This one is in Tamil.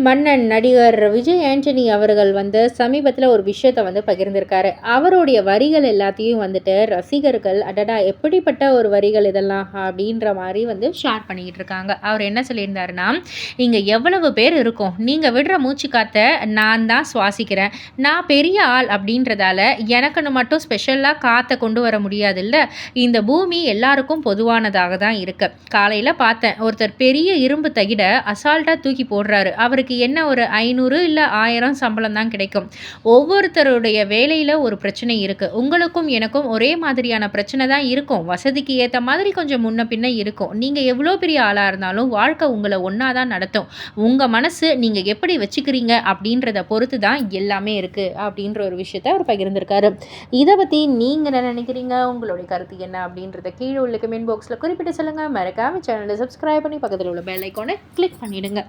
மன்னன் நடிகர் விஜய் ஆண்டனி அவர்கள் வந்து சமீபத்தில் ஒரு விஷயத்தை வந்து பகிர்ந்திருக்காரு. அவருடைய வரிகள் எல்லாத்தையும் வந்துட்டு ரசிகர்கள் அடடா எப்படிப்பட்ட ஒரு வரிகள் இதெல்லாம் அப்படின்ற மாதிரி வந்து ஷேர் பண்ணிக்கிட்டு இருக்காங்க. அவர் என்ன சொல்லியிருந்தாருன்னா, இங்கே எவ்வளவு பேர் இருக்கோம், நீங்கள் விடுற மூச்சு காற்றை நான் தான் சுவாசிக்கிறேன். நான் பெரிய ஆள் அப்படின்றதால எனக்குன்னு மட்டும் ஸ்பெஷலாக காற்றை கொண்டு வர முடியாது இல்லை. இந்த பூமி எல்லாருக்கும் பொதுவானதாக தான் இருக்கு. காலையில் பார்த்தேன், ஒருத்தர் பெரிய இரும்பு தகிட அசால்ட்டாக தூக்கி போடுறாரு. அவருக்கு என்ன ஒரு 500 இல்ல 1000 சம்பளம் தான் கிடைக்கும். ஒவ்வொருத்தருடைய வேலையில ஒரு பிரச்சனை இருக்கு. உங்களுக்கும் எனக்கும் ஒரே மாதிரியான பிரச்சனை தான் இருக்கும். வசதிக்கு ஏத்த மாதிரி கொஞ்சம் முன்ன பின்ன இருக்கும். நீங்க எவ்வளோ பெரிய ஆளா இருந்தாலும் வாழ்க்கை உங்கள ஒண்ணா தான் நடத்தும். உங்க மனசு நீங்க எப்படி வச்சுக்கிறீங்க அப்படின்றத பொறுத்து தான் எல்லாமே இருக்கு அப்படின்ற ஒரு விஷயத்த அவர் பகிர்ந்திருக்காரு. இத பத்தி நீங்க என்ன நினைக்கிறீங்க? உங்களுடைய கருத்து என்ன அப்படின்றத கீழே உள்ள கமெண்ட் பாக்ஸ்ல குறிப்பிட்டு சொல்லுங்க. மறக்காம சேனலை சப்ஸ்கிரைப் பண்ணி பக்கத்துல உள்ள பெல் ஐகானை கிளிக் பண்ணிடுங்க.